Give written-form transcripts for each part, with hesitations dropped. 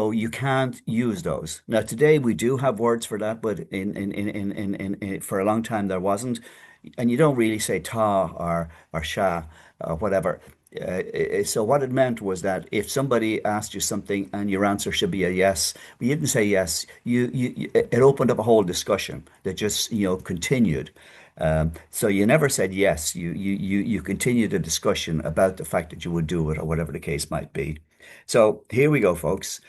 So you can't use those. Now today we do have words for that, but for a long time there wasn't. And you don't really say ta or sha or whatever. So what it meant was that if somebody asked you something and your answer should be a yes, but you didn't say yes, it opened up a whole discussion that just continued. So you never said yes. You continued a discussion about the fact that you would do it or whatever the case might be. So here we go, folks.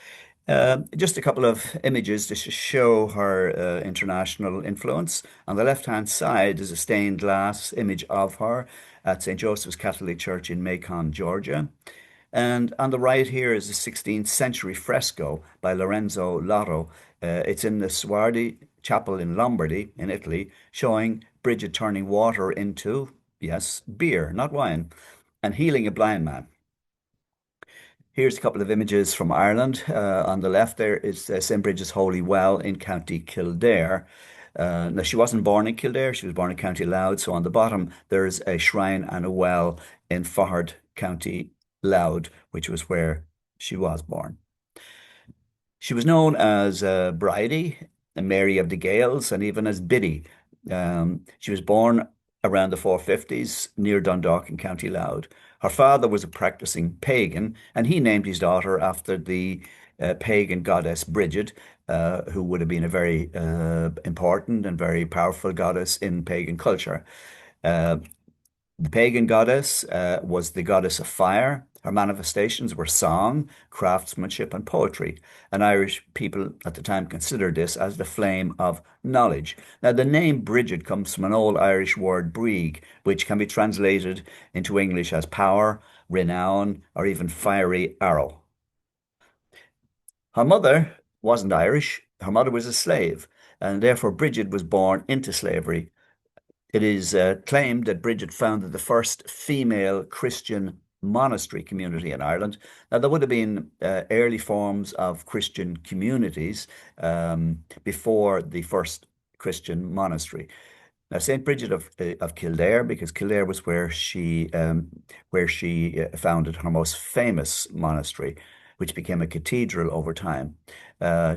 Just a couple of images to show her international influence. On the left-hand side is a stained glass image of her at St. Joseph's Catholic Church in Macon, Georgia. And on the right here is a 16th century fresco by Lorenzo Lotto. It's in the Suardi Chapel in Lombardy, in Italy, showing Brigid turning water into, yes, beer, not wine, and healing a blind man. Here's a couple of images from Ireland. On the left there is Saint Brigid's Holy Well in County Kildare. Now, she wasn't born in Kildare, she was born in County Louth. So on the bottom, there's a shrine and a well in Faughard, County Louth, which was where she was born. She was known as Bridie, and Mary of the Gales, and even as Biddy. She was born around the 450s near Dundalk in County Louth. Her father was a practicing pagan, and he named his daughter after the pagan goddess Brigid, who would have been a very important and very powerful goddess in pagan culture. Uh, the pagan goddess was the goddess of fire. Her manifestations were song, craftsmanship, and poetry. And Irish people at the time considered this as the flame of knowledge. Now, the name Brigid comes from an old Irish word, brig, which can be translated into English as power, renown, or even fiery arrow. Her mother wasn't Irish. Her mother was a slave, and therefore Brigid was born into slavery. It is claimed that Brigid founded the first female Christian monastery community in Ireland. Now, there would have been early forms of Christian communities before the first Christian monastery. Now, Saint Brigid of Kildare, because Kildare was where she founded her most famous monastery, which became a cathedral over time.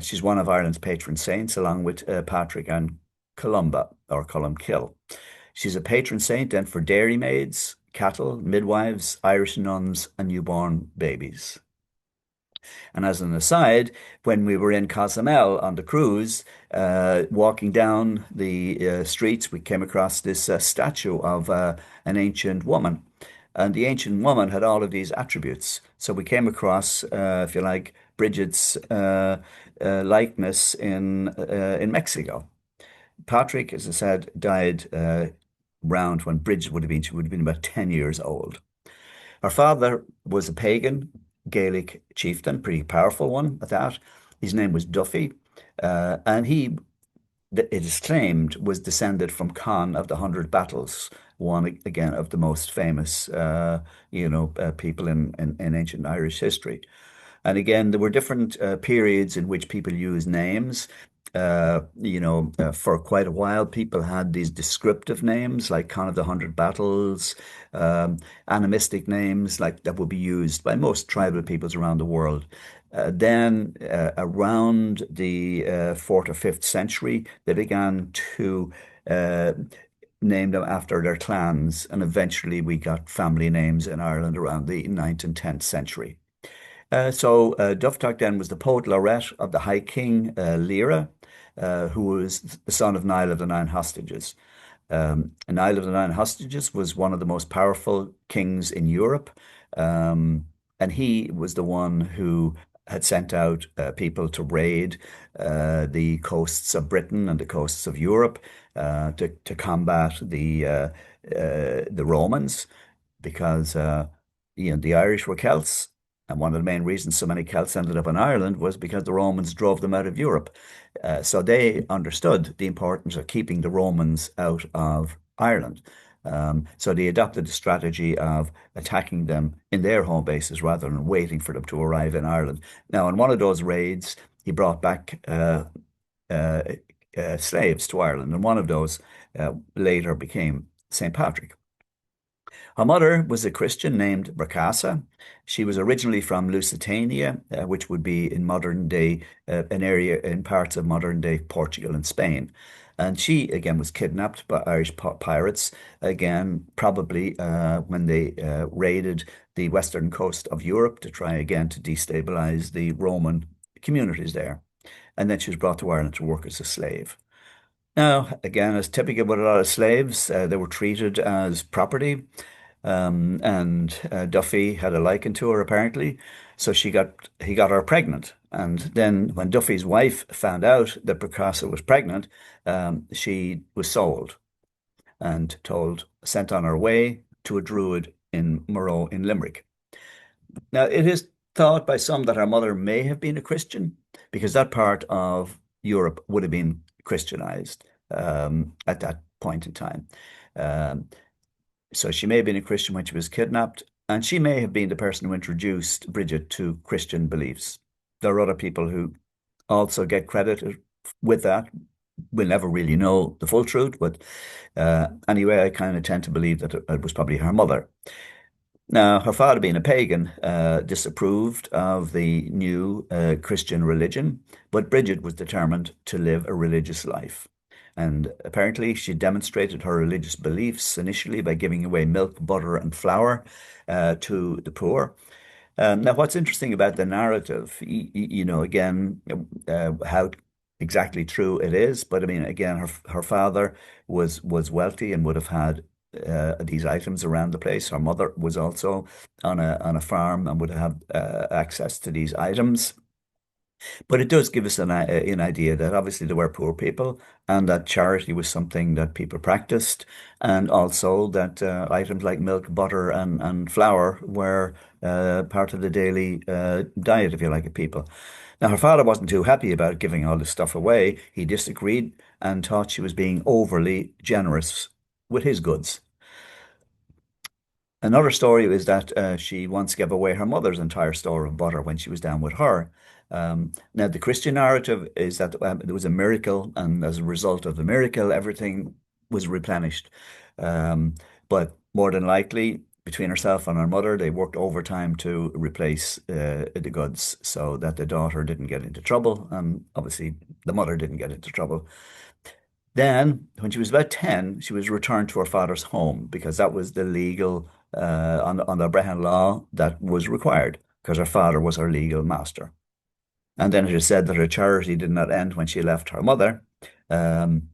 She's one of Ireland's patron saints, along with Patrick and Columba or Columkill. She's a patron saint then for dairymaids, cattle, midwives, Irish nuns, and newborn babies. And as an aside, when we were in Cozumel on the cruise, walking down the streets, we came across this statue of an ancient woman. And the ancient woman had all of these attributes. So we came across, if you like, Bridget's likeness in Mexico. Patrick, as I said, died round when Bridget would have been. She would have been about 10 years old. Her father was a pagan Gaelic chieftain, pretty powerful one at that. His name was Duffy, and it is claimed, was descended from Conn of the Hundred Battles, one again of the most famous, people in ancient Irish history. And again, there were different periods in which people used names. For quite a while, people had these descriptive names like kind of the Hundred Battles, animistic names like that would be used by most tribal peoples around the world. Then, around the fourth or fifth century, they began to name them after their clans, and eventually we got family names in Ireland around the ninth and 10th century. Dubhtach then was the poet laureate of the High King Lyra, who was the son of Niall of the Nine Hostages. And Niall of the Nine Hostages was one of the most powerful kings in Europe, and he was the one who had sent out people to raid the coasts of Britain and the coasts of Europe to combat the Romans because the Irish were Celts. And one of the main reasons so many Celts ended up in Ireland was because the Romans drove them out of Europe. So they understood the importance of keeping the Romans out of Ireland. So they adopted the strategy of attacking them in their home bases rather than waiting for them to arrive in Ireland. Now, in one of those raids, he brought back uh, slaves to Ireland, and one of those later became St. Patrick. Her mother was a Christian named Bracasa. She was originally from Lusitania, which would be in modern day, an area in parts of modern day Portugal and Spain. And she, again, was kidnapped by Irish pirates, again, probably when they raided the western coast of Europe to try again to destabilize the Roman communities there. And then she was brought to Ireland to work as a slave. Now, again, as typical with a lot of slaves, they were treated as property. And Duffy had a liking to her apparently, so he got her pregnant. And then when Duffy's wife found out that Picasso was pregnant, she was sold and sent on her way to a druid in Moreau in Limerick. Now it is thought by some that her mother may have been a Christian because that part of Europe would have been Christianized at that point in time. Um, so she may have been a Christian when she was kidnapped, and she may have been the person who introduced Bridget to Christian beliefs. There are other people who also get credited with that. We'll never really know the full truth, but anyway, I kind of tend to believe that it was probably her mother. Now, her father, being a pagan, disapproved of the new Christian religion, but Bridget was determined to live a religious life. And apparently, she demonstrated her religious beliefs initially by giving away milk, butter, and flour to the poor. Now, what's interesting about the narrative, again, how exactly true it is, but I mean, again, her father was wealthy and would have had these items around the place. Her mother was also on a farm and would have access to these items. But it does give us an idea that obviously there were poor people and that charity was something that people practiced, and also that items like milk, butter, and flour were part of the daily diet, if you like, of people. Now, her father wasn't too happy about giving all this stuff away. He disagreed and thought she was being overly generous with his goods. Another story is that she once gave away her mother's entire store of butter when she was down with her. Now, the Christian narrative is that there was a miracle, and as a result of the miracle, everything was replenished. Um, but more than likely, between herself and her mother, they worked overtime to replace the goods so that the daughter didn't get into trouble, and obviously the mother didn't get into trouble. Then, when she was about 10, she was returned to her father's home because that was the legal, on the Brehon law, that was required because her father was her legal master. And then it is said that her charity did not end when she left her mother. Um,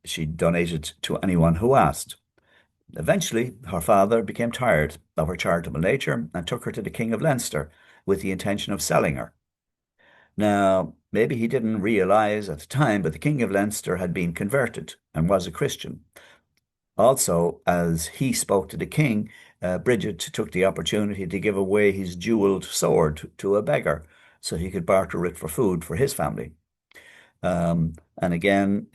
she donated to anyone who asked. Eventually, her father became tired of her charitable nature and took her to the King of Leinster with the intention of selling her. Now, maybe he didn't realize at the time, but the King of Leinster had been converted and was a Christian. Also, as he spoke to the king, Bridget took the opportunity to give away his jeweled sword to a beggar so he could barter it for food for his family. And again,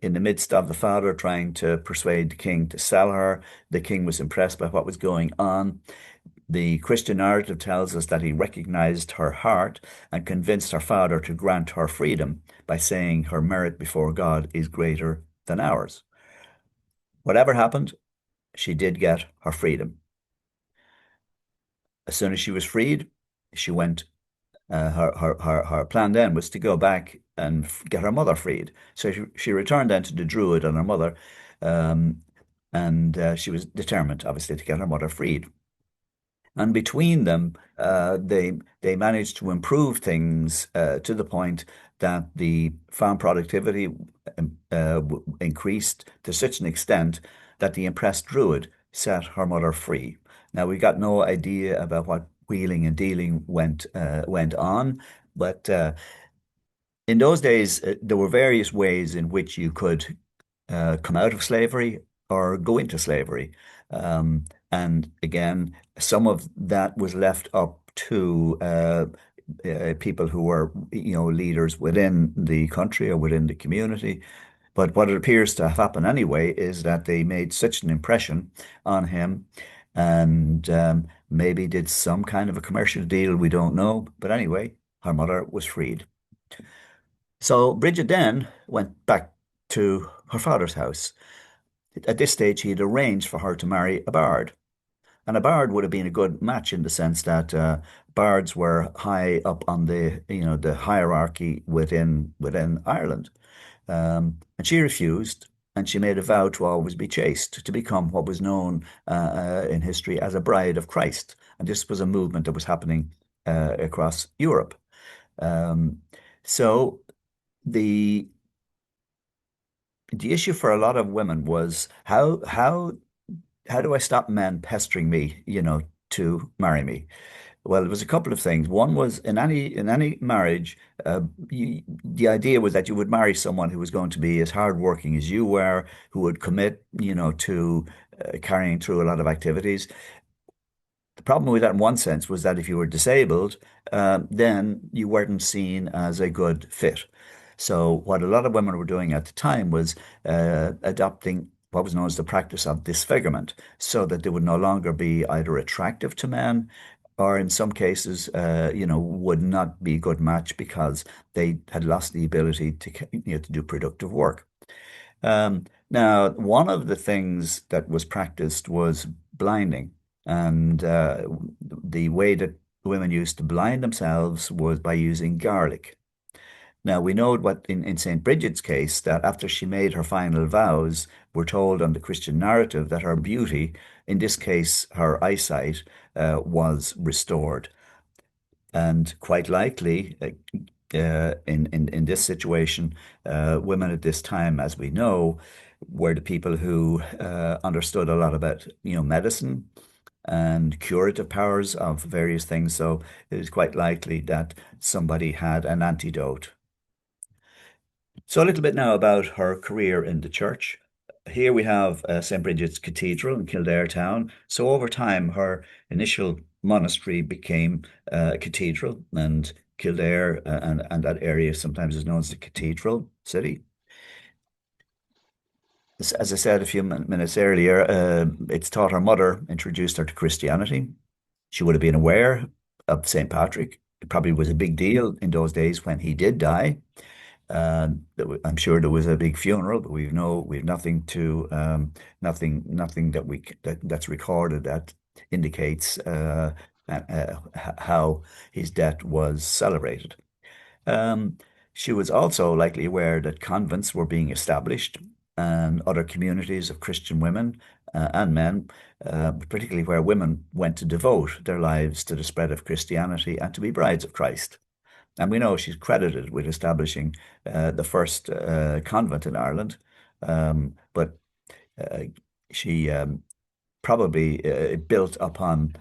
in the midst of the father trying to persuade the king to sell her, the king was impressed by what was going on. The Christian narrative tells us that he recognized her heart and convinced her father to grant her freedom by saying her merit before God is greater than ours. Whatever happened, she did get her freedom. As soon as she was freed, she went. Her plan then was to go back and get her mother freed. So she returned then to the Druid and her mother, um, and she was determined, obviously, to get her mother freed. And between them, they managed to improve things to the point that the farm productivity increased to such an extent that the impressed Druid set her mother free. Now we got no idea about what wheeling and dealing went on, but in those days there were various ways in which you could come out of slavery or go into slavery. And again, some of that was left up to people who were, leaders within the country or within the community. But what it appears to have happened anyway is that they made such an impression on him and maybe did some kind of a commercial deal. We don't know. But anyway, her mother was freed. So Bridget then went back to her father's house. At this stage, he had arranged for her to marry a bard. And a bard would have been a good match in the sense that bards were high up on the hierarchy within Ireland. And she refused, and she made a vow to always be chaste, to become what was known in history as a bride of Christ. And this was a movement that was happening across Europe. Um, so the the issue for a lot of women was how do I stop men pestering me, to marry me? Well, there was a couple of things. One was in any marriage, the idea was that you would marry someone who was going to be as hardworking as you were, who would commit, to carrying through a lot of activities. The problem with that, in one sense, was that if you were disabled, then you weren't seen as a good fit. So, what a lot of women were doing at the time was adopting what was known as the practice of disfigurement, so that they would no longer be either attractive to men, or in some cases, would not be a good match because they had lost the ability to do productive work. Now, one of the things that was practiced was blinding. And the way that women used to blind themselves was by using garlic. Now, we know what in Saint Brigid's case, that after she made her final vows, we're told on the Christian narrative that her beauty, in this case, her eyesight, was restored. And quite likely, in this situation, women at this time, as we know, were the people who understood a lot about, medicine and curative powers of various things. So it is quite likely that somebody had an antidote. So a little bit now about her career in the church. Here we have St. Brigid's Cathedral in Kildare town. So over time, her initial monastery became a cathedral, and Kildare and that area sometimes is known as the Cathedral City. As I said a few minutes earlier, it's thought her mother introduced her to Christianity. She would have been aware of St. Patrick. It probably was a big deal in those days when he did die. I'm sure there was a big funeral, but we've nothing nothing that's recorded that indicates how his death was celebrated. Um, she was also likely aware that convents were being established and other communities of Christian women and men, particularly where women went to devote their lives to the spread of Christianity and to be brides of Christ. And we know she's credited with establishing the first convent in Ireland, but uh, she probably built upon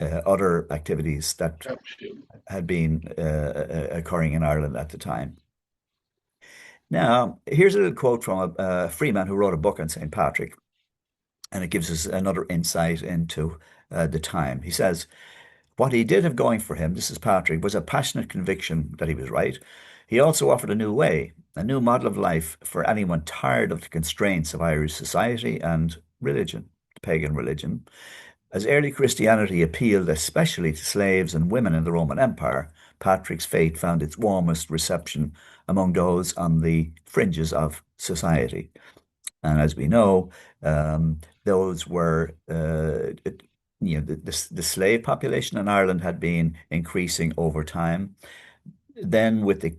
other activities that Absolutely. had been occurring in Ireland at the time. Now, here's a little quote from a freeman who wrote a book on St. Patrick, and it gives us another insight into the time. He says, what he did have going for him, this is Patrick, was a passionate conviction that he was right. He also offered a new way, a new model of life for anyone tired of the constraints of Irish society and religion, pagan religion. As early Christianity appealed especially to slaves and women in the Roman Empire, Patrick's faith found its warmest reception among those on the fringes of society. And as we know, those were, the slave population in Ireland had been increasing over time. Then with the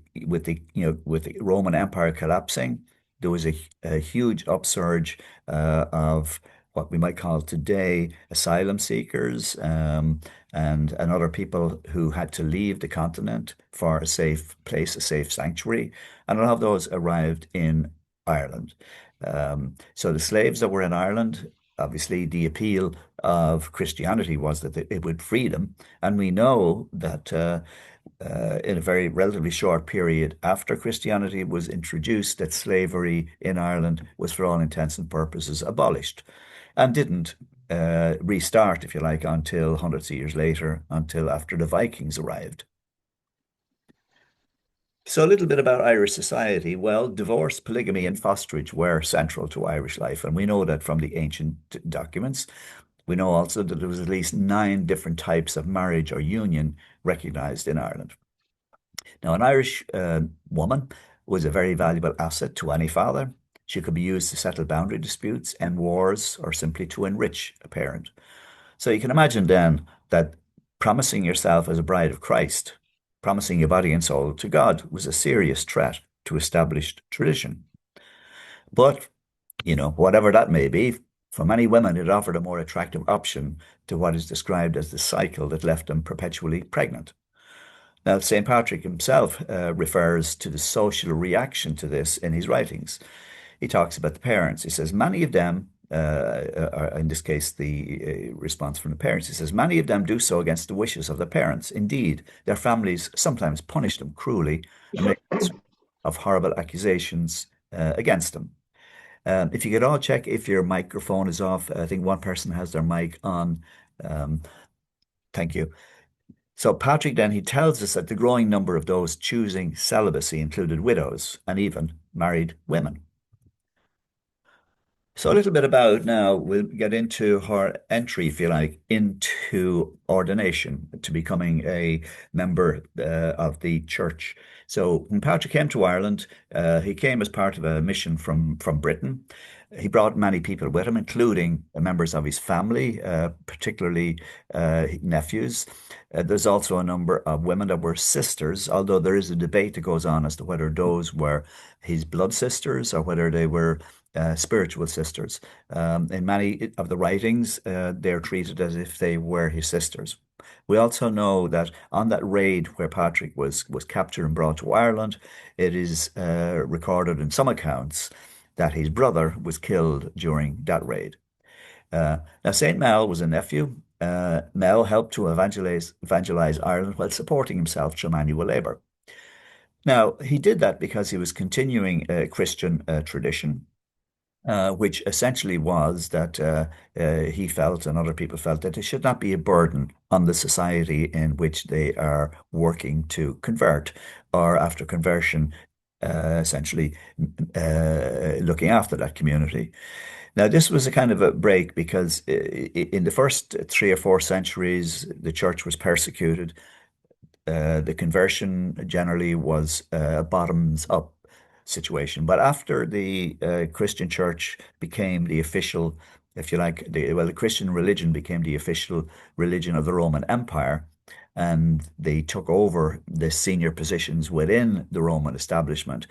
Roman Empire collapsing, there was a huge upsurge of what we might call today asylum seekers, and other people who had to leave the continent for a safe place, a safe sanctuary, and a lot of those arrived in Ireland. So the slaves that were in Ireland, obviously the appeal of Christianity was that it would free them, and we know that. In a very relatively short period after Christianity was introduced, that slavery in Ireland was, for all intents and purposes, abolished and didn't restart, if you like, until hundreds of years later, until after the Vikings arrived. So, a little bit about Irish society. Well, divorce, polygamy, and fosterage were central to Irish life. And we know that from the ancient documents. We know also that there was at least nine different types of marriage or union recognized in Ireland. Now, an Irish woman was a very valuable asset to any father. She could be used to settle boundary disputes, end wars, or simply to enrich a parent. So you can imagine then that promising yourself as a bride of Christ, promising your body and soul to God, was a serious threat to established tradition. But, whatever that may be, for many women, it offered a more attractive option to what is described as the cycle that left them perpetually pregnant. Now, St. Patrick himself refers to the social reaction to this in his writings. He talks about the parents. He says, many of them, in this case, the response from the parents, he says, many of them do so against the wishes of their parents. Indeed, their families sometimes punish them cruelly and make of horrible accusations against them. If you could all check if your microphone is off, I think one person has their mic on. Um, thank you. So Patrick then he tells us that the growing number of those choosing celibacy included widows and even married women. So a little bit about now, we'll get into her entry, if you like, into ordination to becoming a member of the church. So when Patrick came to Ireland, he came as part of a mission from Britain. He brought many people with him, including members of his family, particularly nephews. There's also a number of women that were sisters, although there is a debate that goes on as to whether those were his blood sisters or whether they were spiritual sisters. In many of the writings, they're treated as if they were his sisters. We also know that on that raid where Patrick was captured and brought to Ireland, it is recorded in some accounts that his brother was killed during that raid. Now, St. Mel was a nephew. Mel helped to evangelize Ireland while supporting himself through manual labor. Now, he did that because he was continuing a Christian tradition which essentially was that he felt and other people felt that it should not be a burden on the society in which they are working to convert or after conversion, essentially looking after that community. Now, this was a kind of a break because in the first 3 or 4 centuries, the church was persecuted. The conversion generally was a bottoms up situation. But after the Christian church became the official, if you like, the Christian religion became the official religion of the Roman Empire, and they took over the senior positions within the Roman establishment,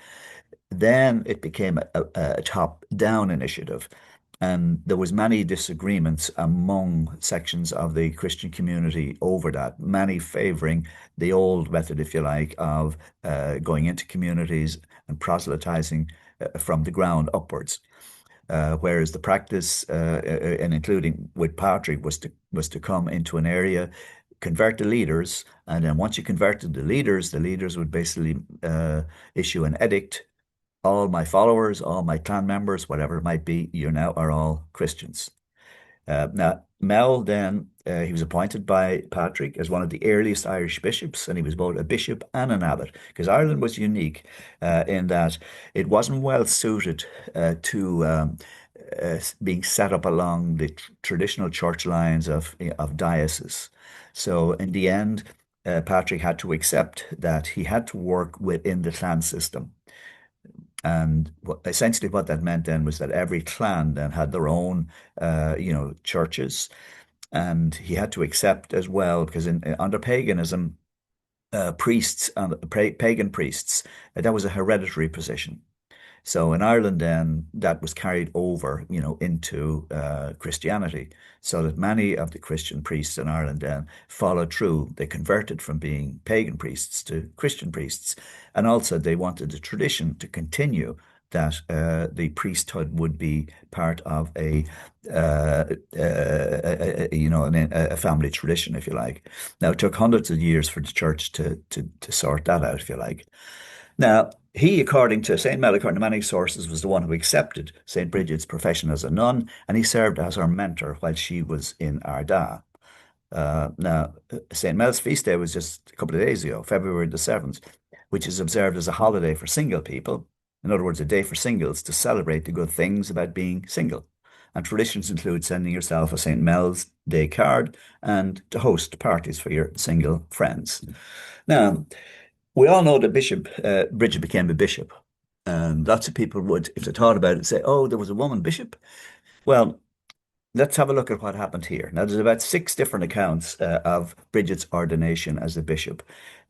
then it became a top-down initiative. And there was many disagreements among sections of the Christian community over that, many favoring the old method, if you like, of going into communities and proselytizing from the ground upwards. Whereas the practice, and including with Patrick, was to come into an area, convert the leaders, and then once you converted the leaders would basically issue an edict. All my followers, all my clan members, whatever it might be, you now are all Christians. Now, Mel then, he was appointed by Patrick as one of the earliest Irish bishops, and he was both a bishop and an abbot, because Ireland was unique in that it wasn't well suited to being set up along the traditional church lines of dioceses. So, in the end, Patrick had to accept that he had to work within the clan system. And essentially, what that meant then was that every clan then had their own, churches, and he had to accept as well because under paganism, priests and pagan priests, that was a hereditary position. So in Ireland, then that was carried over, into Christianity, so that many of the Christian priests in Ireland then followed through. They converted from being pagan priests to Christian priests, and also they wanted the tradition to continue. That the priesthood would be part of a family tradition, if you like. Now it took hundreds of years for the church to sort that out, if you like. Now, he, according to St. Mel, according to many sources, was the one who accepted St. Brigid's profession as a nun, and he served as her mentor while she was in Ardagh. Now, St. Mel's feast day was just a couple of days ago, February the 7th, which is observed as a holiday for single people. In other words, a day for singles to celebrate the good things about being single. And traditions include sending yourself a St. Mel's Day card and to host parties for your single friends. Now, we all know that Bishop Brigid became a bishop, And lots of people would, if they thought about it, say, oh, there was a woman bishop. Well, let's have a look at what happened here. Now, there's about six different accounts of Bridget's ordination as a bishop.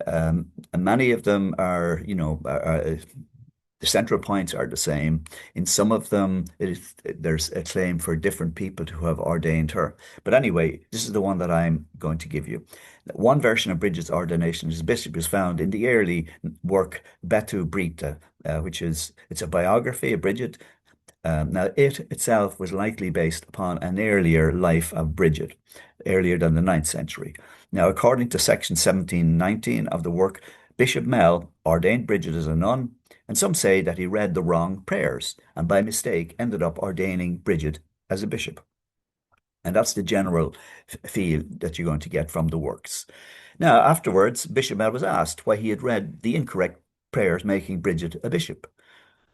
And many of them are, the central points are the same. In some of them, there's a claim for different people to have ordained her. But anyway, this is the one that I'm going to give you. One version of Bridget's ordination as bishop is found in the early work Betu Brita, which is it's a biography of Bridget. Now, it itself was likely based upon an earlier life of Brigid, earlier than the ninth century. Now, according to section 1719 of the work, Bishop Mel ordained Brigid as a nun, and some say that he read the wrong prayers and by mistake ended up ordaining Brigid as a bishop. And that's the general feel that you're going to get from the works. Now, afterwards, Bishop Mel was asked why he had read the incorrect prayers, making Brigid a bishop.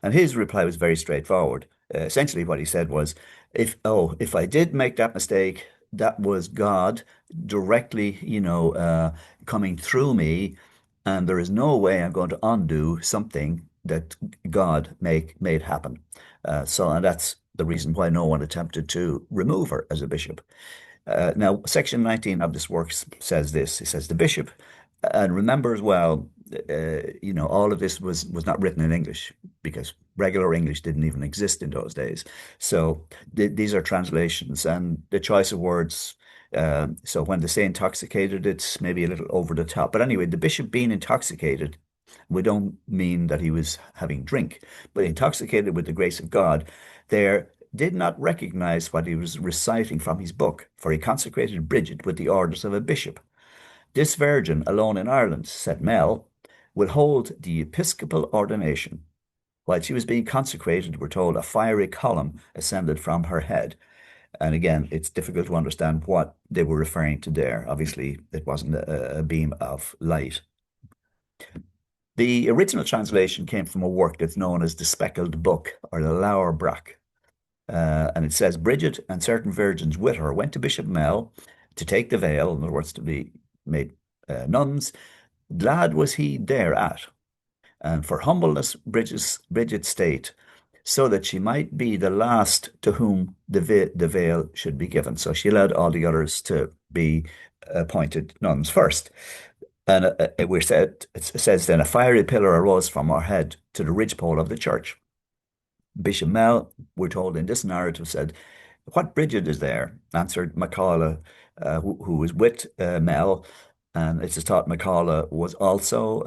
And his reply was very straightforward. Essentially, what he said was, if I did make that mistake, that was God directly, coming through me, and there is no way I'm going to undo something that God made happen. And that's the reason why no one attempted to remove her as a bishop. Now, section 19 of this work says this. He says, the bishop, and remember as well, all of this was not written in English because regular English didn't even exist in those days. So these are translations and the choice of words. So when they say intoxicated, it's maybe a little over the top. But anyway, the bishop being intoxicated, we don't mean that he was having drink, but intoxicated with the grace of God, there did not recognize what he was reciting from his book, for he consecrated Bridget with the orders of a bishop. This virgin, alone in Ireland, said Mel, will hold the episcopal ordination. While she was being consecrated, we're told a fiery column ascended from her head. And again, it's difficult to understand what they were referring to there. Obviously, it wasn't a beam of light. The original translation came from a work that's known as the Speckled Book or the Lower Brack. And it says, Bridget and certain virgins with her went to Bishop Mel to take the veil, in other words, to be made nuns. Glad was he thereat, and for humbleness Bridget state, so that she might be the last to whom the veil should be given. So she allowed all the others to be appointed nuns first. And it says then a fiery pillar arose from her head to the ridgepole of the church. Bishop Mel, we're told in this narrative, said, what Bridget is there? Answered Macaulay, who was with Mel. And it's thought Macaulay was also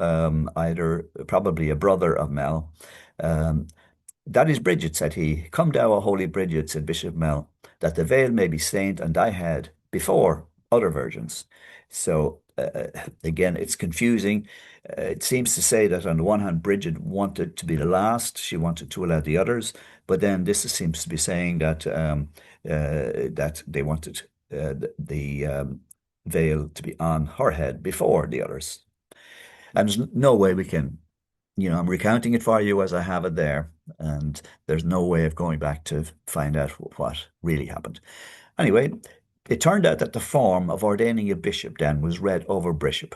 either probably a brother of Mel. Um, that is Bridget, said he. Come thou, O holy Bridget, said Bishop Mel, that the veil may be stained on thy head before other virgins. So again, it's confusing. It seems to say that on the one hand, Bridget wanted to be the last; she wanted to allow the others. But then this seems to be saying that they wanted the veil to be on her head before the others. And there's no way we can, I'm recounting it for you as I have it there, and there's no way of going back to find out what really happened. Anyway, it turned out that the form of ordaining a bishop then was read over bishop.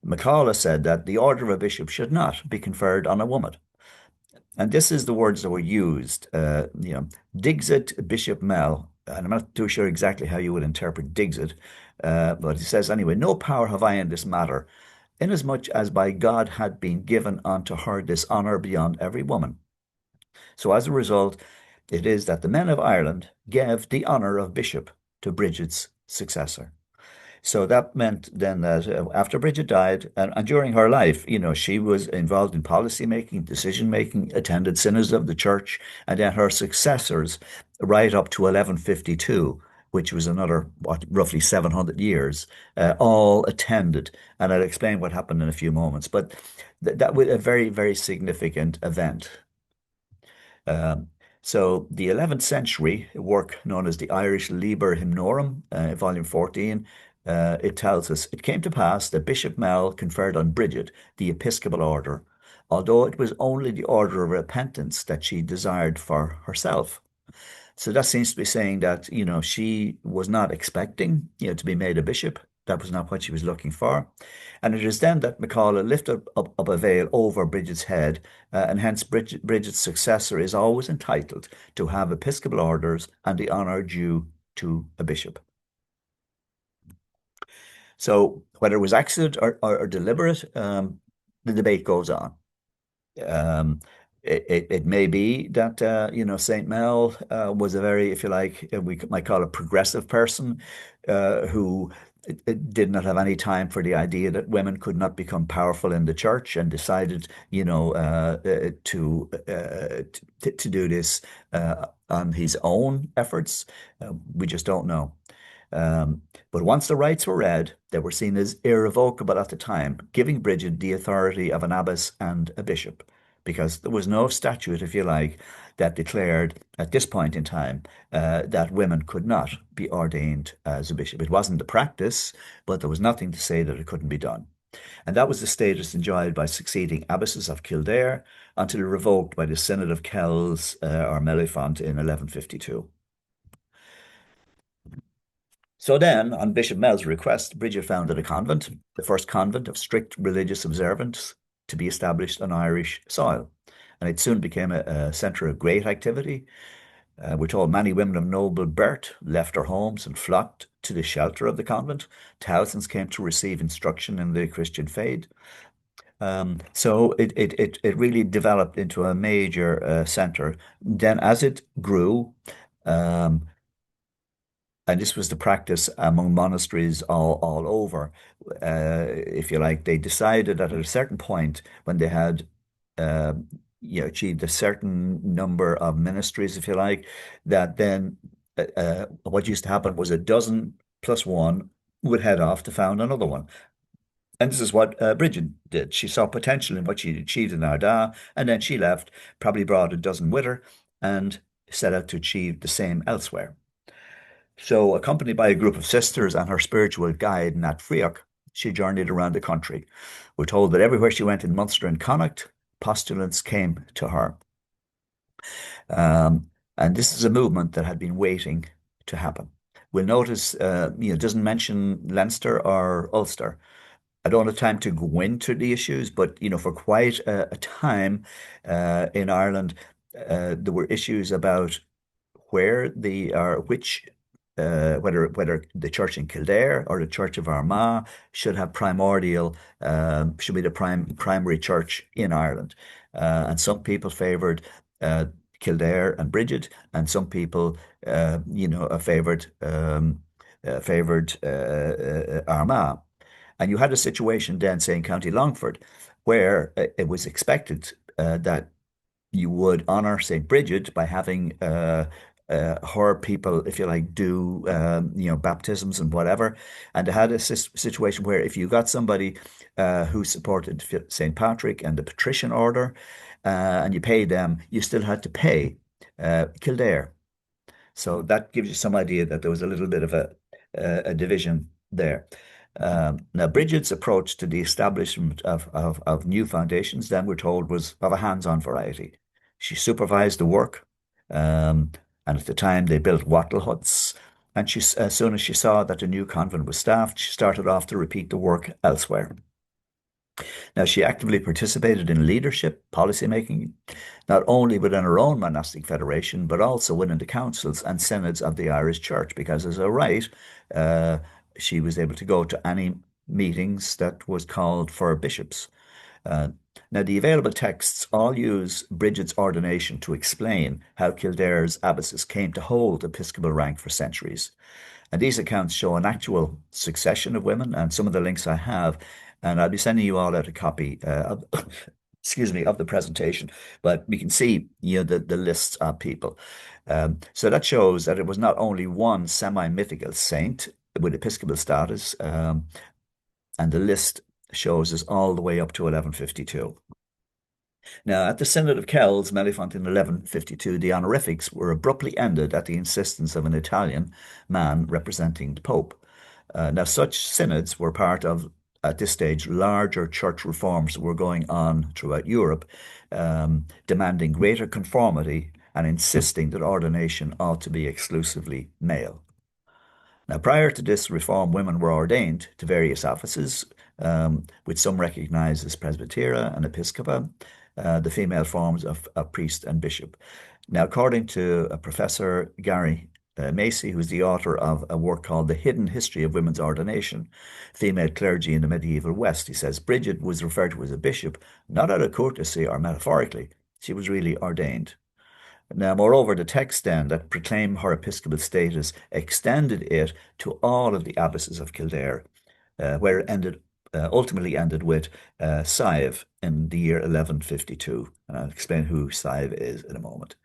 Macaulay said that the order of a bishop should not be conferred on a woman. And this is the words that were used. Dixit Bishop Mel, and I'm not too sure exactly how you would interpret Dixit, but he says anyway, no power have I in this matter, inasmuch as by God had been given unto her this honour beyond every woman. So as a result, it is that the men of Ireland gave the honour of bishop to Bridget's successor. So that meant then that after Bridget died and during her life, she was involved in policy making, decision making, attended synods of the church, and then her successors, right up to 1152, which was another, roughly 700 years, all attended. And I'll explain what happened in a few moments. But that was a very, very significant event. Um, so the 11th century work known as the Irish Liber Hymnorum, volume 14, it tells us, it came to pass that Bishop Mel conferred on Bridget the episcopal order, although it was only the order of repentance that she desired for herself. So that seems to be saying that, she was not expecting, to be made a bishop. That was not what she was looking for. And it is then that Macaulay lifted up a veil over Bridget's head, and hence Bridget's successor is always entitled to have episcopal orders and the honour due to a bishop. So whether it was accident or deliberate, the debate goes on. Um, it may be that Saint Mel was a very, if you like, we might call a progressive person who did not have any time for the idea that women could not become powerful in the church, and decided, to do this on his own efforts. We just don't know. Um, but once the rites were read, they were seen as irrevocable at the time, giving Brigid the authority of an abbess and a bishop, because there was no statute, if you like, that declared at this point in time that women could not be ordained as a bishop. It wasn't the practice, but there was nothing to say that it couldn't be done. And that was the status enjoyed by succeeding abbesses of Kildare until revoked by the Synod of Kells or Mellifont in 1152. So then, on Bishop Mell's request, Bridget founded a convent, the first convent of strict religious observance to be established on Irish soil. And it soon became a centre of great activity. We're told many women of noble birth left their homes and flocked to the shelter of the convent. Thousands came to receive instruction in the Christian faith. So it really developed into a major centre. Then, as it grew, um, and this was the practice among monasteries all over. If you like, they decided that at a certain point, when they had uh, achieved a certain number of ministries, if you like, that then what used to happen was a dozen plus one would head off to found another one. And this is what Bridget did. She saw potential in what she'd achieved in Ardagh, and then she left, probably brought a dozen with her, and set out to achieve the same elsewhere. So, accompanied by a group of sisters and her spiritual guide, Nat Friach, she journeyed around the country. We're told that everywhere she went in Munster and Connacht, postulants came to her. And this is a movement that had been waiting to happen. We'll notice, it doesn't mention Leinster or Ulster. I don't have time to go into the issues, but for quite a time in Ireland, there were issues about where the or which whether the church in Kildare or the Church of Armagh should have should be the primary church in Ireland. And some people favoured uh, Kildare and Brigid, and some people, favoured Armagh. And you had a situation then, say, in County Longford, where it was expected that you would honor Saint Brigid by having her people, if you like, do baptisms and whatever. And they had a situation where if you got somebody who supported Saint Patrick and the Patrician Order, and you paid them, you still had to pay Kildare. So that gives you some idea that there was a little bit of a division there. Now, Bridget's approach to the establishment of new foundations, then we're told, was of a hands-on variety. She supervised the work, and at the time they built wattle huts. And as soon as she saw that the new convent was staffed, she started off to repeat the work elsewhere. Now, she actively participated in leadership, policy making, not only within her own monastic federation, but also within the councils and synods of the Irish Church, because as a right, uh, she was able to go to any meetings that was called for bishops. Uh, Now, the available texts all use Bridget's ordination to explain how Kildare's abbesses came to hold episcopal rank for centuries. And these accounts show an actual succession of women, and some of the links I have, and I'll be sending you all out a copy excuse me, of the presentation. But we can see, the lists of people. So that shows that it was not only one semi-mythical saint with episcopal status, and the list shows us all the way up to 1152. Now, at the Synod of Kells, Mellifont in 1152, the honorifics were abruptly ended at the insistence of an Italian man representing the Pope. Now, such synods were part of, at this stage, larger church reforms that were going on throughout Europe, demanding greater conformity and insisting that ordination ought to be exclusively male. Now, prior to this reform, women were ordained to various offices, with some recognized as presbytera and episcopa, the female forms of priest and bishop. Now, according to Professor Gary Macy, who's the author of a work called The Hidden History of Women's Ordination, Female Clergy in the Medieval West, he says Brigid was referred to as a bishop, not out of courtesy or metaphorically. She was really ordained. Now, moreover, the text then that proclaimed her episcopal status extended it to all of the abbesses of Kildare, where it ultimately ended with Sive in the year 1152. And I'll explain who Sive is in a moment.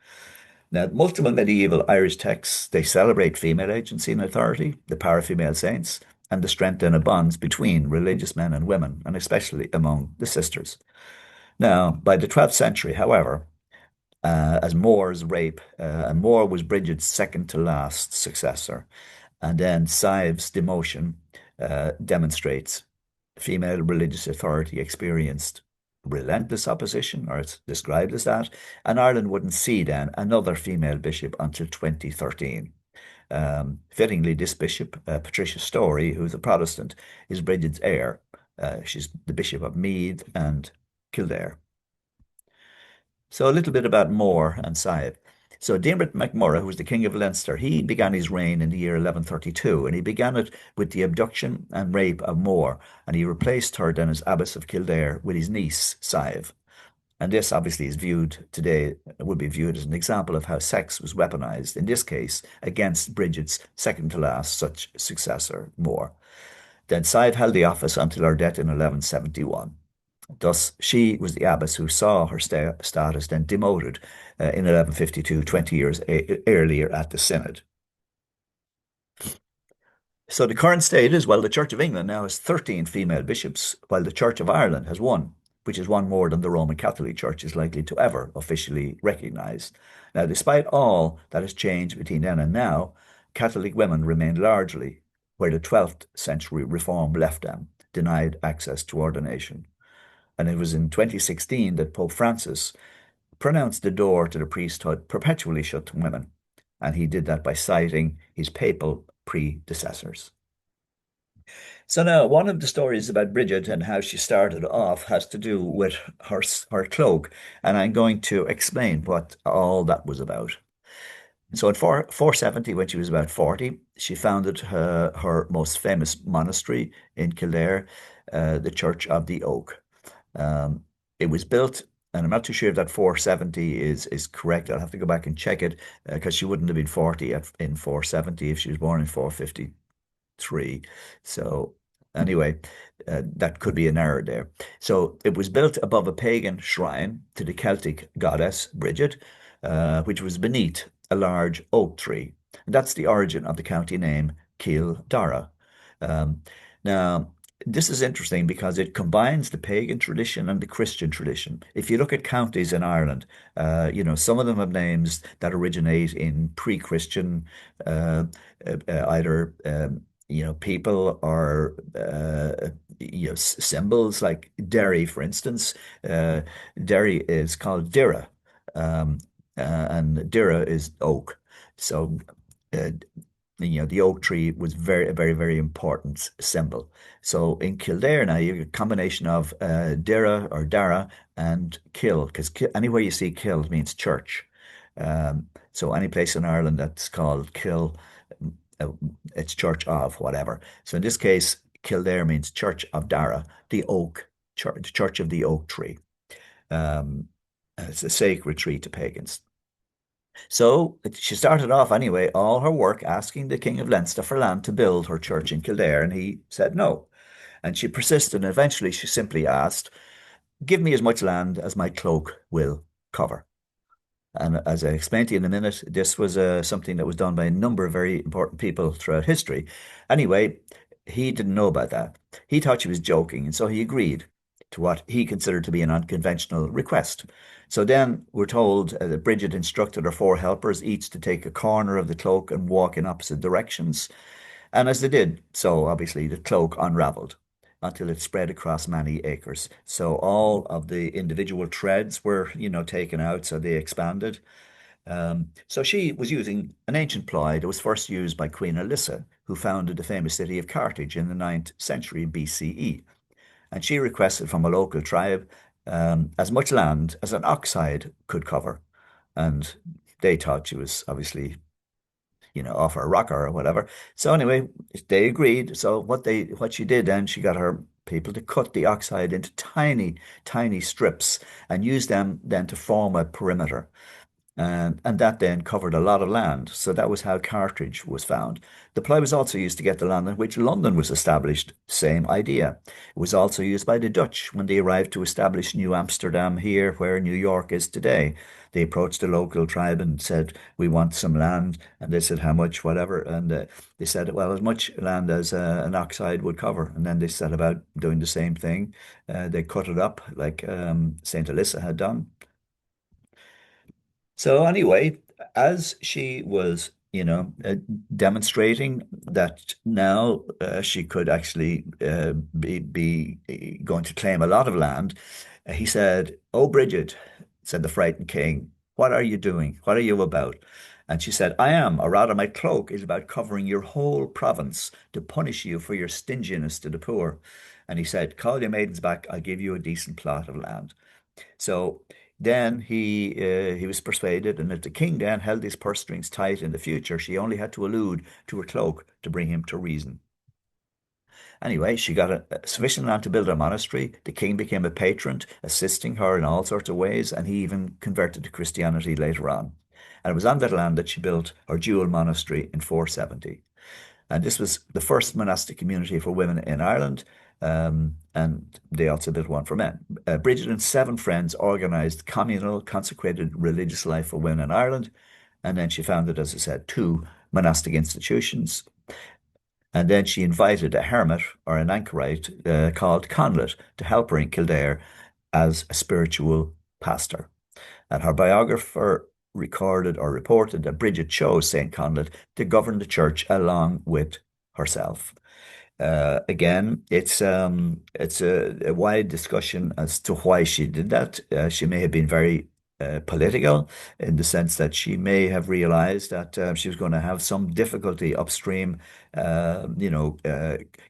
Now, multiple medieval Irish texts, they celebrate female agency and authority, the power of female saints, and the strength and the bonds between religious men and women, and especially among the sisters. Now, by the 12th century, however, as More's rape, and More was Brigid's second to last successor. And then Sive's demotion demonstrates female religious authority experienced relentless opposition, or it's described as that, and Ireland wouldn't see then another female bishop until 2013. Fittingly, this bishop, Patricia Story, who's a Protestant, is Brigid's heir. She's the Bishop of Meath and Kildare. So a little bit about More and Sive. So Diarmaid MacMurrough, who was the King of Leinster, he began his reign in the year 1132, and he began it with the abduction and rape of More, and he replaced her then as Abbess of Kildare with his niece, Sive. And this obviously is viewed today, would be viewed as an example of how sex was weaponized, in this case, against Brigid's second to last such successor, More. Then Sive held the office until her death in 1171. Thus, she was the abbess who saw her status then demoted in 1152, 20 years earlier at the Synod. So the current state is, well, the Church of England now has 13 female bishops, while the Church of Ireland has one, which is one more than the Roman Catholic Church is likely to ever officially recognise. Now, despite all that has changed between then and now, Catholic women remain largely where the 12th century reform left them, denied access to ordination. And it was in 2016 that Pope Francis pronounced the door to the priesthood perpetually shut to women. And he did that by citing his papal predecessors. So now, one of the stories about Brigid and how she started off has to do with her cloak. And I'm going to explain what all that was about. So in 470, when she was about 40, she founded her most famous monastery in Kildare, the Church of the Oak. It was built, and I'm not too sure if that 470 is correct. I'll have to go back and check it because she wouldn't have been 40 in 470 if she was born in 453. So anyway, that could be an error there. So it was built above a pagan shrine to the Celtic goddess Brigid, which was beneath a large oak tree. And that's the origin of the county name Kildare. Um, Now, this is interesting because it combines the pagan tradition and the Christian tradition. If you look at counties in Ireland, some of them have names that originate in pre-Christian, uh, either people or symbols like Derry, for instance. Uh, Derry is called Dira, um, and Dira is oak. So. Uh, the oak tree was very, very, very important symbol. So in Kildare now, you have a combination of Dara or Dara and Kill, because anywhere you see Kill means church. So any place in Ireland that's called Kill, uh, it's church of whatever. So in this case, Kildare means church of Dara, the oak church, church of the oak tree. Um, it's a sacred tree to pagans. So she started off anyway, all her work asking the King of Leinster for land to build her church in Kildare, and he said no. And she persisted, and eventually she simply asked, give me as much land as my cloak will cover. And as I explained to you in a minute, this was something that was done by a number of very important people throughout history. Anyway, he didn't know about that. He thought she was joking, and so he agreed to what he considered to be an unconventional request. So then we're told that Brigid instructed her four helpers each to take a corner of the cloak and walk in opposite directions. And as they did, so obviously the cloak unraveled until it spread across many acres. So all of the individual threads were, taken out, so they expanded. So she was using an ancient ploy that was first used by Queen Elissa, who founded the famous city of Carthage in the ninth century BCE. And she requested from a local tribe as much land as an ox hide could cover. And they thought she was obviously, off her rocker or whatever. So anyway, they agreed. So what she did then, she got her people to cut the ox hide into tiny, tiny strips and use them then to form a perimeter. And that then covered a lot of land. So that was how Carthage was found. The plough was also used to get the land on which London was established. Same idea. It was also used by the Dutch when they arrived to establish New Amsterdam here, where New York is today. They approached the local tribe and said, "We want some land." And they said, "How much?" Whatever. And they said, "Well, as much land as an ox hide would cover." And then they set about doing the same thing. They cut it up like St. Elissa had done. So anyway, as she was, demonstrating that now she could actually be going to claim a lot of land, he said, "Oh, Brigid," said the frightened king, "what are you doing? What are you about?" And she said, "I am, or rather, my cloak is about covering your whole province to punish you for your stinginess to the poor." And he said, "Call your maidens back. I'll give you a decent plot of land." So then he was persuaded, and if the king then held his purse strings tight in the future, she only had to allude to her cloak to bring him to reason. Anyway, she got sufficient land to build a monastery. The king became a patron, assisting her in all sorts of ways, and he even converted to Christianity later on. And it was on that land that she built her dual monastery in 470. And this was the first monastic community for women in Ireland, and they also built one for men. Bridget and seven friends organized communal, consecrated religious life for women in Ireland. And then she founded, as I said, two monastic institutions. And then she invited a hermit or an anchorite called Conlett to help her in Kildare as a spiritual pastor. And her biographer recorded or reported that Bridget chose St. Conlett to govern the church along with herself. Again, it's a wide discussion as to why she did that. She may have been very political in the sense that she may have realized that she was going to have some difficulty upstream,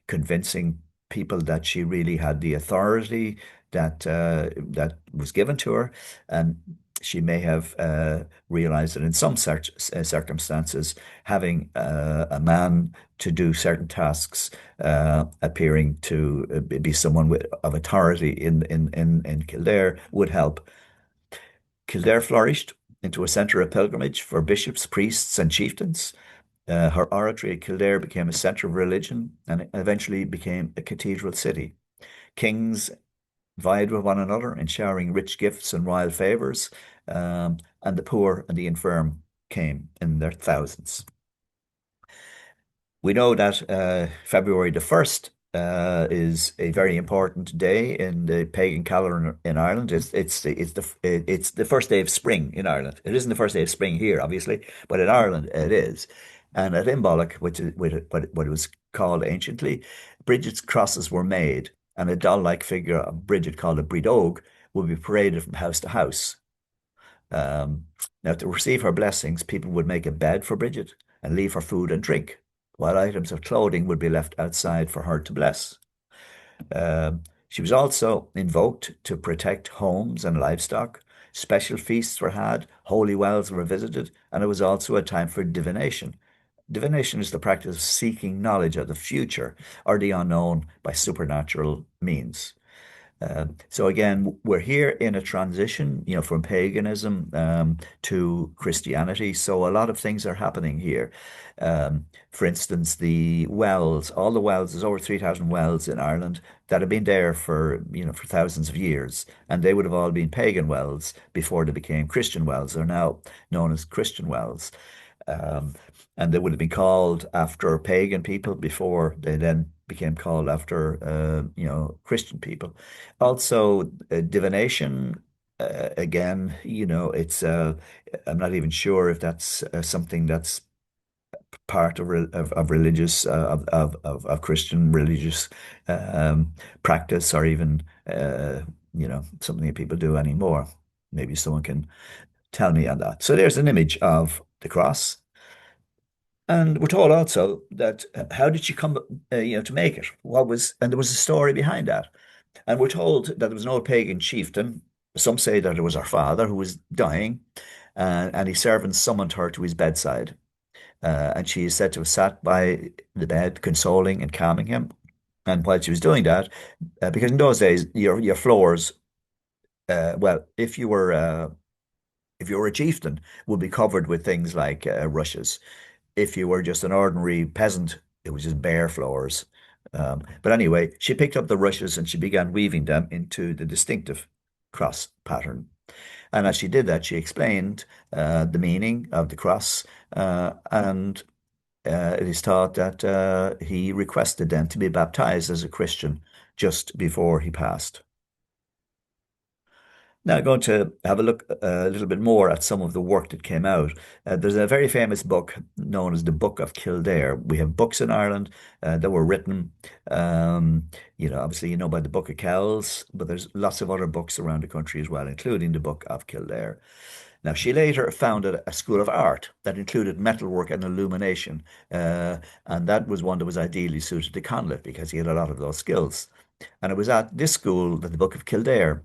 convincing people that she really had the authority that was given to her, and she may have realized that in some circumstances, having a man to do certain tasks, appearing to be someone of authority in Kildare would help. Kildare flourished into a centre of pilgrimage for bishops, priests, and chieftains. Her oratory at Kildare became a centre of religion and eventually became a cathedral city. Kings vied with one another in showering rich gifts and royal favours, and the poor and the infirm came in their thousands. We know that February the 1st is a very important day in the pagan calendar in Ireland. It's the first day of spring in Ireland. It isn't the first day of spring here, obviously, but in Ireland it is. And at Imbolc, which is what it was called anciently, Bridget's crosses were made, and a doll-like figure of Bridget called a Brídóg would be paraded from house to house. Um, Now, to receive her blessings, people would make a bed for Bridget and leave her food and drink, while items of clothing would be left outside for her to bless. She was also invoked to protect homes and livestock. Special feasts were had, holy wells were visited, and it was also a time for divination. Divination is the practice of seeking knowledge of the future or the unknown by supernatural means. So again, we're here in a transition, from paganism to Christianity. So a lot of things are happening here. For instance, the wells, all the wells, there's over 3,000 wells in Ireland that have been there for thousands of years, and they would have all been pagan wells before they became Christian wells. They're now known as Christian wells. Um, and they would have been called after pagan people before they then became called after Christian people. Also, divination. Again, it's I'm not even sure if that's something that's part of religious of Christian religious practice, or even something that people do anymore. Maybe someone can Tell me on that. So there's an image of the cross. And we're told also that how did she come, to make it? And there was a story behind that. And we're told that there was an old pagan chieftain. Some say that it was her father who was dying, and his servants summoned her to his bedside. And she is said to have sat by the bed, consoling and calming him. And while she was doing that, because in those days your floors, well, if you were a chieftain, would be covered with things like rushes. If you were just an ordinary peasant, it was just bare floors. But anyway, she picked up the rushes and she began weaving them into the distinctive cross pattern. And as she did that, she explained the meaning of the cross, and it is thought that he requested then to be baptized as a Christian just before he passed. Now, I'm going to have a look a little bit more at some of the work that came out. There's a very famous book known as the Book of Kildare. We have books in Ireland that were written, obviously you know about the Book of Kells, but there's lots of other books around the country as well, including the Book of Kildare. Now, she later founded a school of art that included metalwork and illumination, and that was one that was ideally suited to Conleth because he had a lot of those skills. And it was at this school that the Book of Kildare,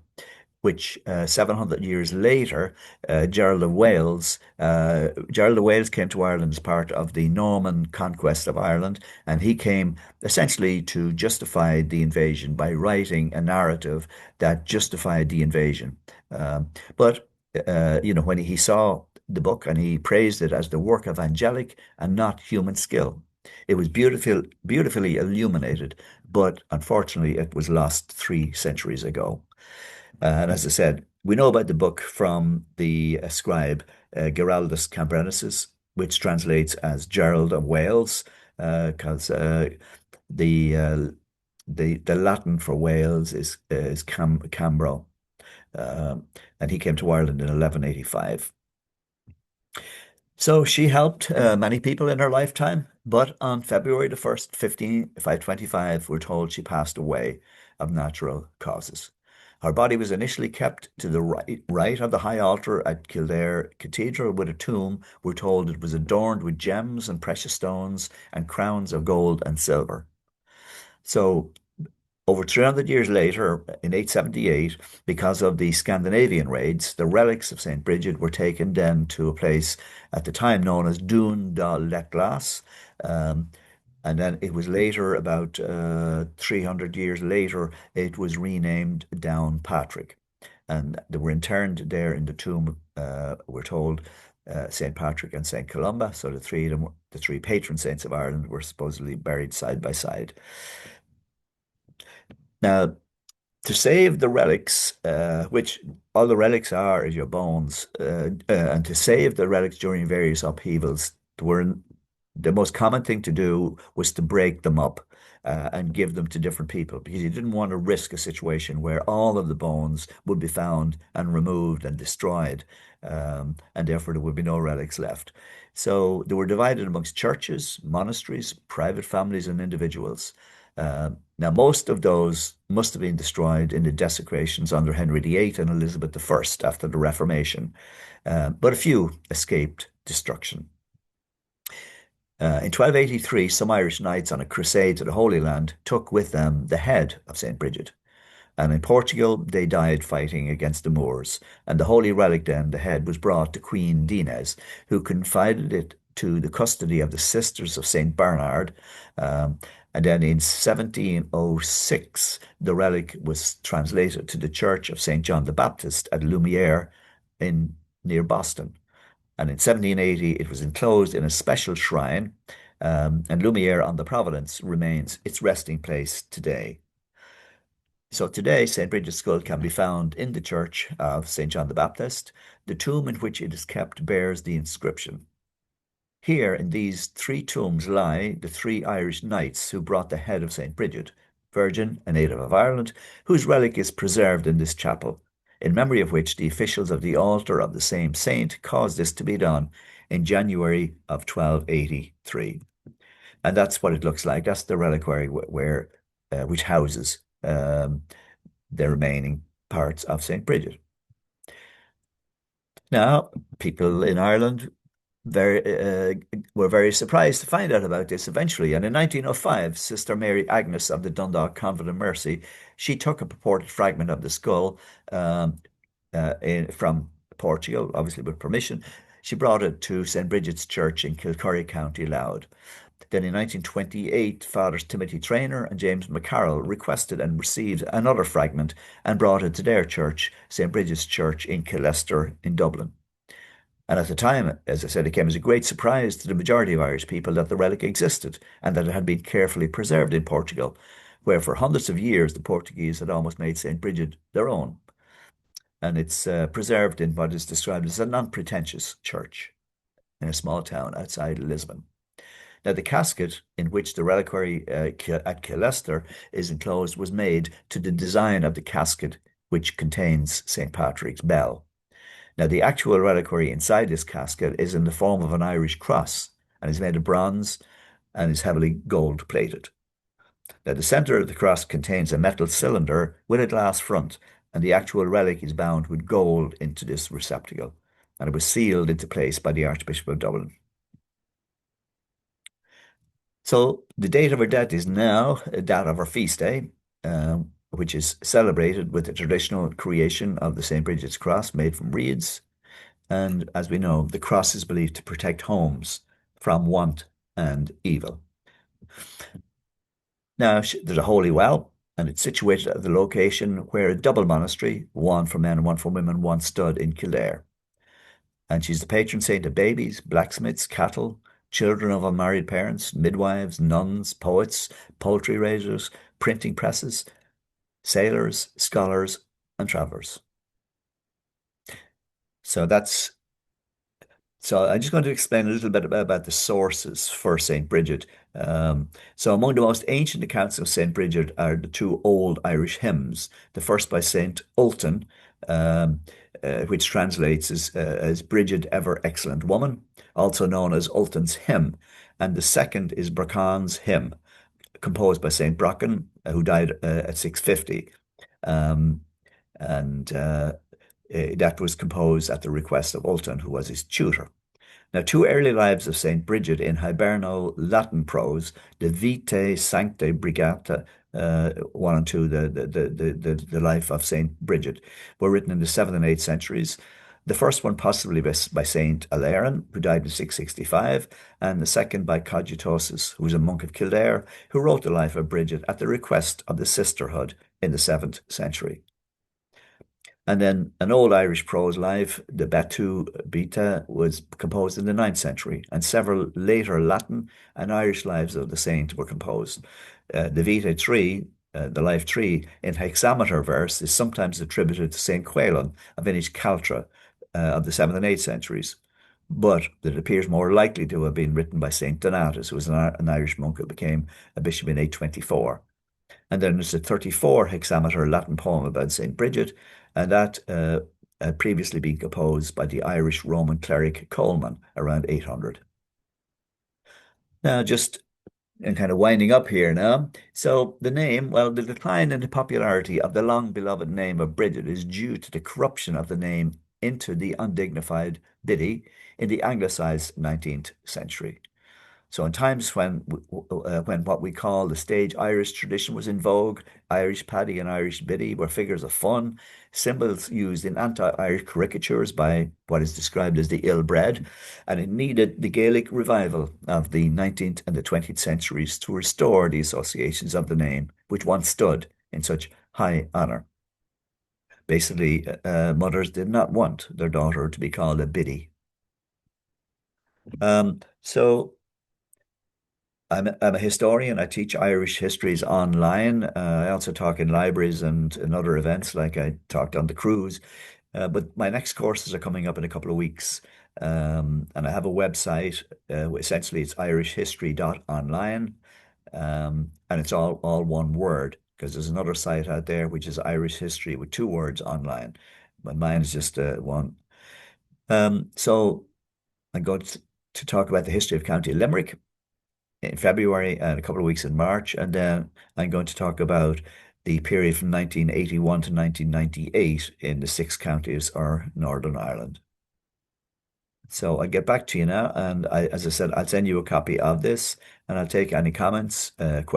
which 700 years later, Gerald of Wales came to Ireland as part of the Norman conquest of Ireland, and he came essentially to justify the invasion by writing a narrative that justified the invasion. But when he saw the book and he praised it as the work of angelic and not human skill. It was beautifully illuminated, but unfortunately, it was lost 3 centuries ago. And as I said, we know about the book from the scribe Giraldus Cambrensis, which translates as Gerald of Wales, because the uh, the Latin for Wales is Cambro, um, and he came to Ireland in 1185. So she helped many people in her lifetime, but on February the 1st, 525, we're told she passed away of natural causes. Her body was initially kept to the right of the high altar at Kildare Cathedral with a tomb. We're told it was adorned with gems and precious stones and crowns of gold and silver. So over 300 years later, in 878, because of the Scandinavian raids, the relics of Saint Brigid were taken then to a place at the time known as Dún da Letglas. Um, and then it was later, about 300 years later, it was renamed Downpatrick. And they were interned there in the tomb, we're told, St. Patrick and St. Columba. So the three of them, the three patron saints of Ireland, were supposedly buried side by side. Now, to save the relics, which all the relics are is your bones, and to save the relics during various upheavals, the most common thing to do was to break them up and give them to different people because you didn't want to risk a situation where all of the bones would be found and removed and destroyed, and therefore there would be no relics left. So they were divided amongst churches, monasteries, private families, and individuals. Now, most of those must have been destroyed in the desecrations under Henry VIII and Elizabeth I after the Reformation, but a few escaped destruction. In 1283, some Irish knights on a crusade to the Holy Land took with them the head of Saint Brigid. And in Portugal, they died fighting against the Moors. And the holy relic then, the head, was brought to Queen Dines, who confided it to the custody of the Sisters of St. Bernard. And then in 1706, the relic was translated to the Church of St. John the Baptist at Lumiere in near Boston. And in 1780, it was enclosed in a special shrine, and Lumiere on the Providence remains its resting place today. So today, St. Brigid's skull can be found in the church of St. John the Baptist. The tomb in which it is kept bears the inscription. Here in these 3 tombs lie the 3 Irish knights who brought the head of St. Brigid, Virgin, a native of Ireland, whose relic is preserved in this chapel, in memory of which the officials of the altar of the same saint caused this to be done in January of 1283. And that's what it looks like. That's the reliquary which houses the remaining parts of St. Brigid. Now, people in Ireland very were very surprised to find out about this eventually. And in 1905, Sister Mary Agnes of the Dundalk Convent of Mercy, she took a purported fragment of the skull um, from Portugal, obviously with permission. She brought it to Saint Brigid's Church in Kilcurry, County Louth. Then in 1928, Fathers Timothy Traynor and James McCarroll requested and received another fragment and brought it to their church, St. Brigid's Church in Killester in Dublin. And at the time, as I said, it came as a great surprise to the majority of Irish people that the relic existed and that it had been carefully preserved in Portugal, where for hundreds of years the Portuguese had almost made St. Brigid their own. And it's preserved in what is described as a non-pretentious church in a small town outside Lisbon. Now, the casket in which the reliquary at Killester is enclosed was made to the design of the casket which contains St. Patrick's Bell. Now, the actual reliquary inside this casket is in the form of an Irish cross and is made of bronze and is heavily gold plated. Now, the center of the cross contains a metal cylinder with a glass front, and the actual relic is bound with gold into this receptacle, and it was sealed into place by the Archbishop of Dublin. So the date of her death is now that of her feast day, which is celebrated with the traditional creation of the St. Brigid's cross made from reeds. And as we know, the cross is believed to protect homes from want and evil. Now, there's a holy well, and it's situated at the location where a double monastery, one for men and one for women, once stood in Kildare. And she's the patron saint of babies, blacksmiths, cattle, children of unmarried parents, midwives, nuns, poets, poultry raisers, printing presses, sailors, scholars, and travelers. So that's So I'm just going to explain a little bit about the sources for Saint Brigid. So among the most ancient accounts of Saint Brigid are the two old Irish hymns. The first by Saint Ultan, um, which translates as Brigid, ever excellent woman, also known as Ultan's hymn. And the second is Bracan's hymn, composed by Saint Brochan, who died at 650. Um, and that was composed at the request of Ultan, who was his tutor. Now, two early lives of Saint Brigid in Hiberno Latin prose, the Vitae Sanctae Brigata, 1 and 2, the life of Saint Brigid, were written in the 7th and 8th centuries. The first one possibly by Saint Alairan, who died in 665, and the second by Cogitosus, who was a monk of Kildare, who wrote the life of Brigid at the request of the sisterhood in the 7th century. And then an old Irish prose life, the Batu Beta, was composed in the 9th century, and several later Latin and Irish lives of the saint were composed. The Vita 3, the Life 3, in hexameter verse is sometimes attributed to Saint Quailon of Inniscaltra of the 7th and 8th centuries, but it appears more likely to have been written by Saint Donatus, who was an Irish monk who became a bishop in 824. And then there's a 34 hexameter Latin poem about St. Brigid, and that had previously been composed by the Irish Roman cleric Coleman around 800. Now, just and kind of winding up here now. So the name, well, the decline in the popularity of the long beloved name of Bridget is due to the corruption of the name into the undignified Biddy in the anglicized 19th century. So in times when what we call the stage Irish tradition was in vogue, Irish Paddy and Irish Biddy were figures of fun, symbols used in anti-Irish caricatures by what is described as the ill-bred, and it needed the Gaelic revival of the 19th and the 20th centuries to restore the associations of the name, which once stood in such high honour. Basically, mothers did not want their daughter to be called a Biddy. So I'm a historian. I teach Irish histories online. I also talk in libraries and in other events, like I talked on the cruise. But my next courses are coming up in a couple of weeks. And I have a website. Essentially, it's irishhistory.online. And it's all one word because there's another site out there which is Irish History with two words online. But mine is just one. So I'm going to talk about the history of County Limerick in February and a couple of weeks in March. And then I'm going to talk about the period from 1981 to 1998 in the six counties or Northern Ireland. So I'll get back to you now, and as I said, I'll send you a copy of this, and I'll take any comments, questions.